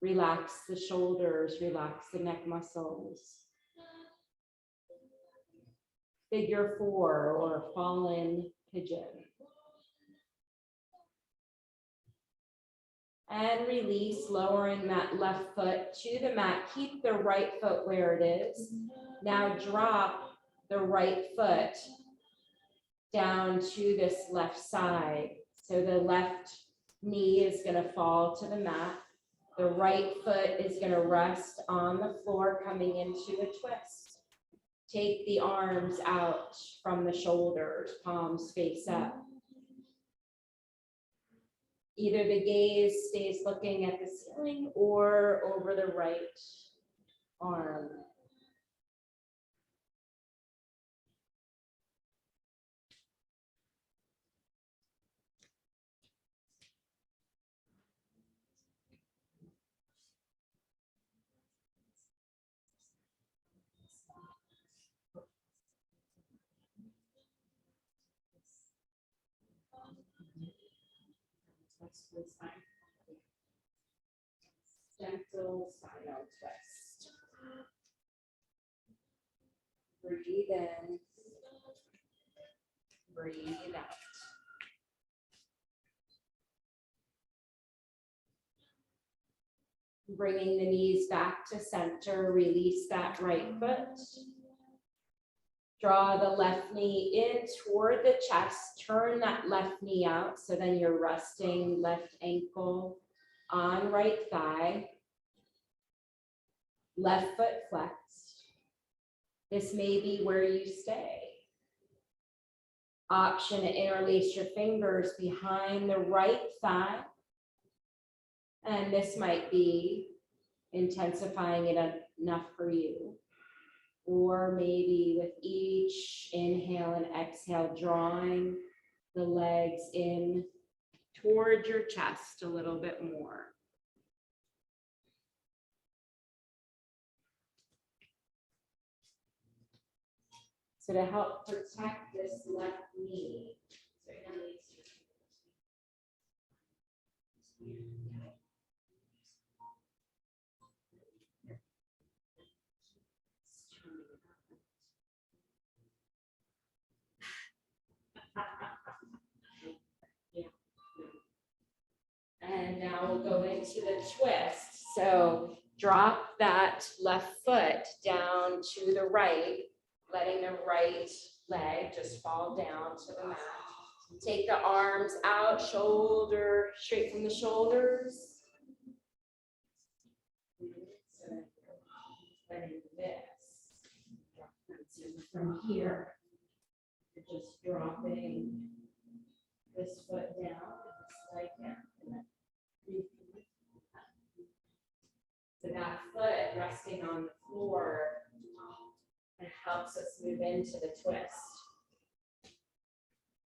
Relax the shoulders, relax the neck muscles. Figure 4 or fallen pigeon. And release, lowering that left foot to the mat. Keep the right foot where it is. Now drop the right foot down to this left side. So the left knee is going to fall to the mat. The right foot is going to rest on the floor, coming into a twist. Take the arms out from the shoulders, palms face up. Either the gaze stays looking at the ceiling or over the right arm. Gentle spinal twist. Breathe in. Breathe out. Bringing the knees back to center, release that right foot. Draw the left knee in toward the chest, turn that left knee out, so then you're resting left ankle on right thigh. Left foot flexed. This may be where you stay. Option to interlace your fingers behind the right thigh. And this might be intensifying it enough for you. Or maybe with each inhale and exhale, drawing the legs in toward your chest a little bit more. So to help protect this left knee, so interlace your fingers. And now we'll go into the twist. So drop that left foot down to the right, letting the right leg just fall down to the mat. Take the arms out, shoulder straight from the shoulders. So letting this from here, you're just dropping this foot down, this leg down. So that foot resting on the floor, it helps us move into the twist.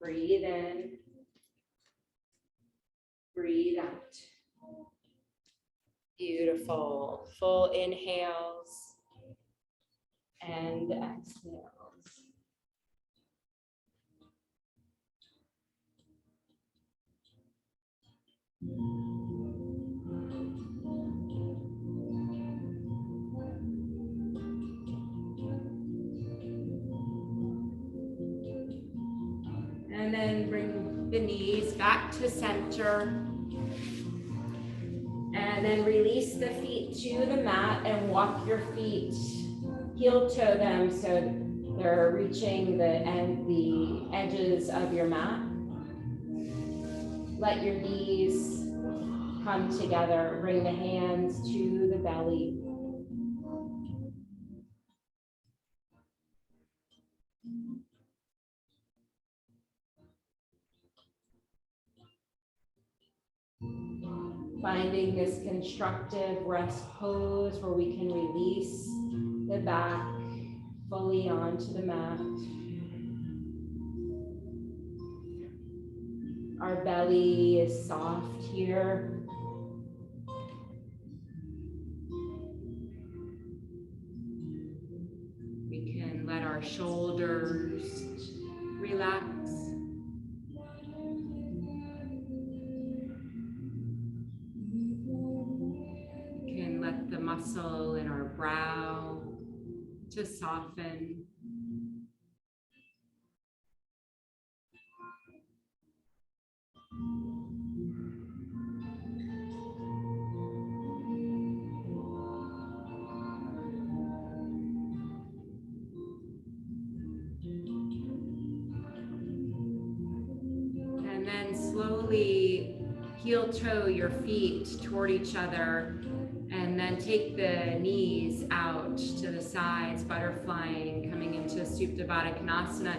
Breathe in. Breathe out. Beautiful. Full inhales and exhales. And then bring the knees back to center. And And then release the feet to the mat and walk your feet, heel toe them so they're reaching the edges of your mat. Let your knees come together. Bring the hands to the belly. Finding this constructive rest pose where we can release the back fully onto the mat. Our belly is soft here. We can let our shoulders relax. Can let the muscle in our brow to soften. And then slowly heel toe your feet toward each other, and then take the knees out to the sides, butterflying, coming into Supta Baddha Konasana.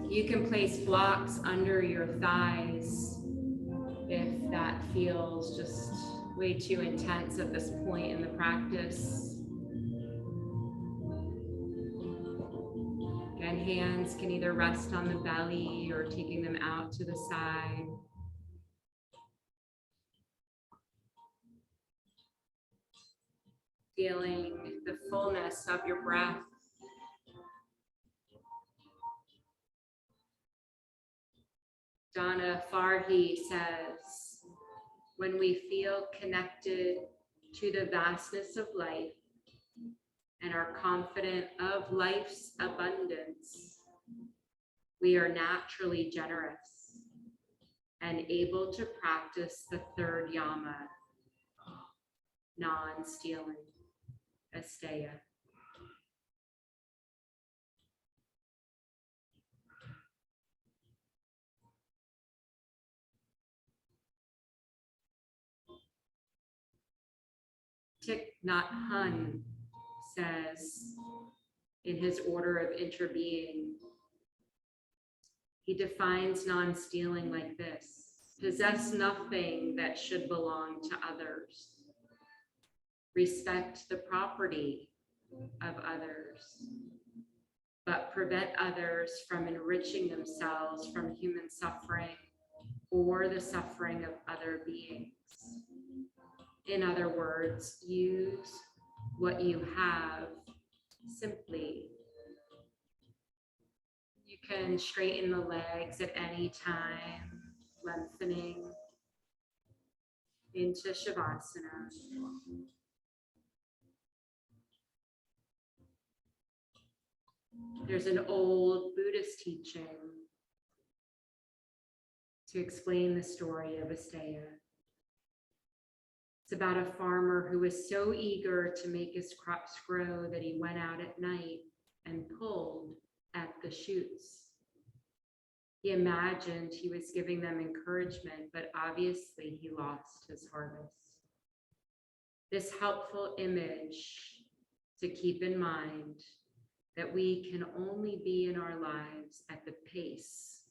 You can place blocks under your thighs if that feels just way too intense at this point in the practice. Again, hands can either rest on the belly or taking them out to the side. Feeling the fullness of your breath. Donna Farhi says, when we feel connected to the vastness of life and are confident of life's abundance, we are naturally generous and able to practice the third yama, non-stealing, asteya. Thich Nhat Hanh says in his order of interbeing, he defines non-stealing like this: possess nothing that should belong to others. Respect the property of others, but prevent others from enriching themselves from human suffering or the suffering of other beings. In other words, use what you have simply. You can straighten the legs at any time, lengthening into Shavasana. There's an old Buddhist teaching to explain the story of Asteya. It's about a farmer who was so eager to make his crops grow that he went out at night and pulled at the shoots. He imagined he was giving them encouragement, but obviously he lost his harvest. This helpful image to keep in mind that we can only be in our lives at the pace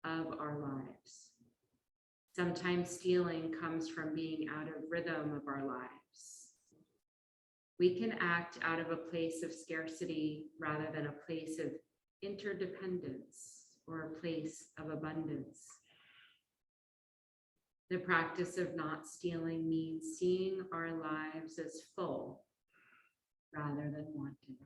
of our lives. Sometimes stealing comes from being out of rhythm of our lives. We can act out of a place of scarcity rather than a place of interdependence or a place of abundance. The practice of not stealing means seeing our lives as full rather than wanting.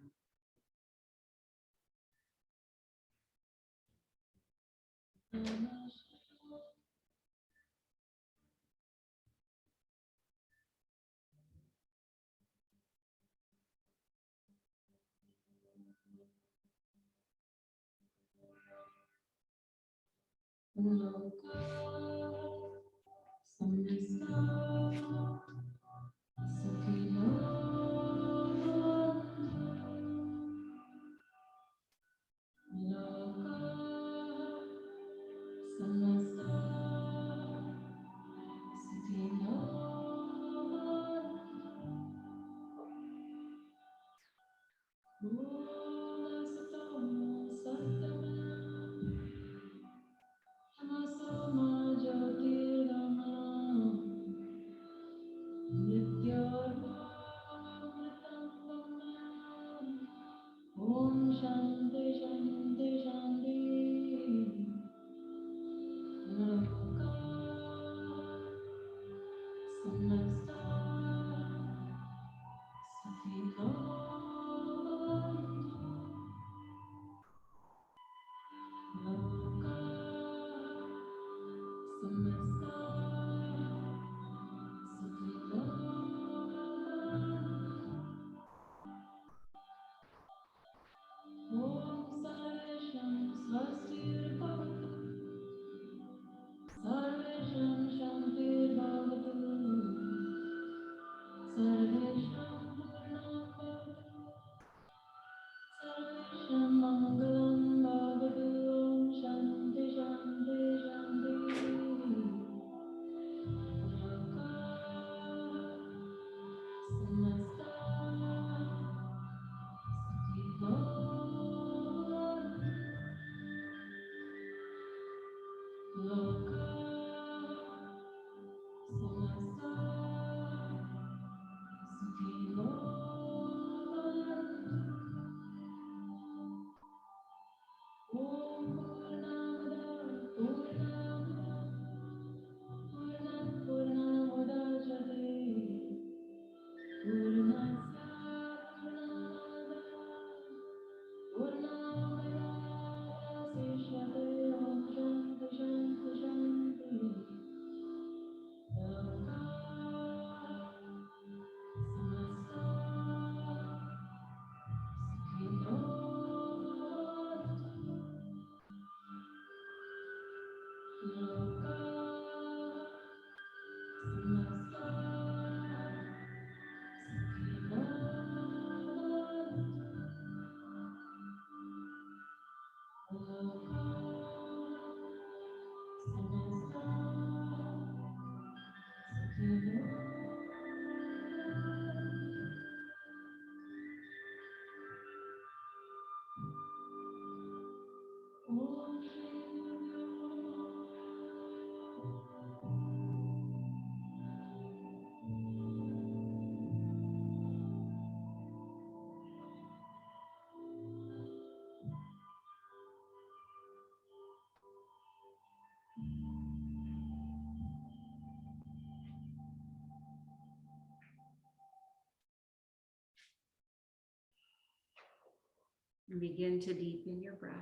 And begin to deepen your breath.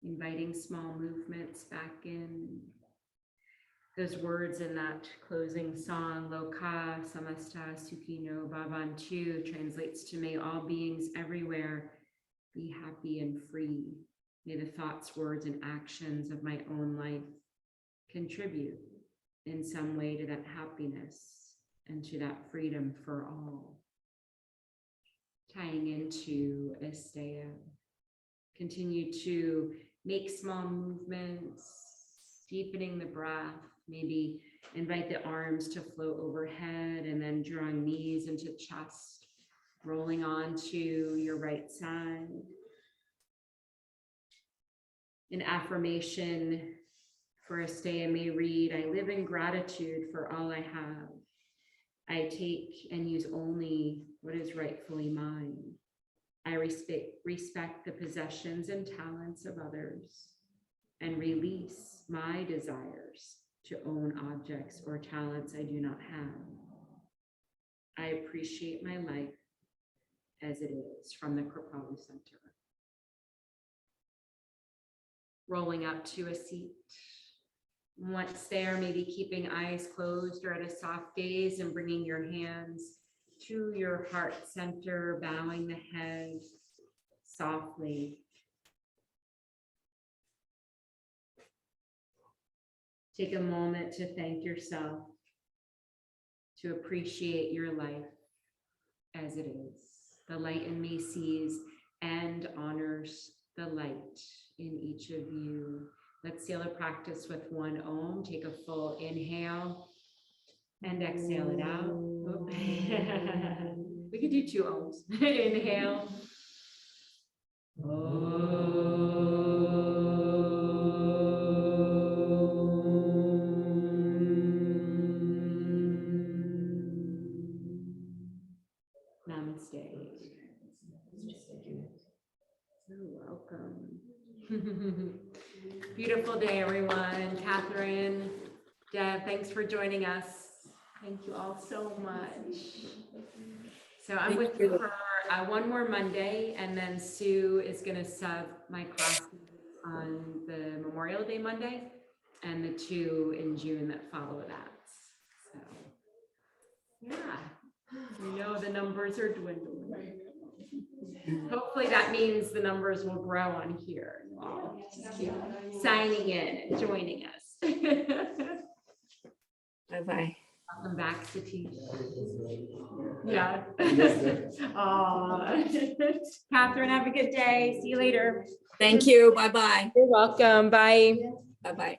Inviting small movements back in. Those words in that closing song, Loka Samasta Sukhino Bhavantu, translates to may all beings everywhere be happy and free. May the thoughts, words, and actions of my own life contribute in some way to that happiness and to that freedom for all. Tying into Asteya. Continue to make small movements, deepening the breath, maybe invite the arms to float overhead and then drawing knees into chest, rolling onto your right side. An affirmation for Asteya may read, I live in gratitude for all I have. I take and use only what is rightfully mine. I respect the possessions and talents of others and release my desires to own objects or talents I do not have. I appreciate my life as it is, from the Kripalu Center. Rolling up to a seat. Once there, maybe keeping eyes closed or at a soft gaze and bringing your hands to your heart center, bowing the head softly. Take a moment to thank yourself, to appreciate your life as it is. The light in me sees and honors the light in each of you. Let's seal a practice with one Om. Take a full inhale and exhale it out. We could do two Oms. Inhale. welcome. Beautiful day, everyone. Catherine, Deb, thanks for joining us. Thank you all so much. So I'm Thank with you for one more Monday, and then Sue is going to sub my classes on the Memorial Day Monday and the 2 in June that follow that. So, yeah, we know the numbers are dwindling. Hopefully that means the numbers will grow on here. You all just keep signing in and joining us. Bye-bye. Welcome back, Satish. Yeah. Aw. Catherine, have a good day. See you later. Thank you. Bye-bye. You're welcome. Bye. Bye-bye.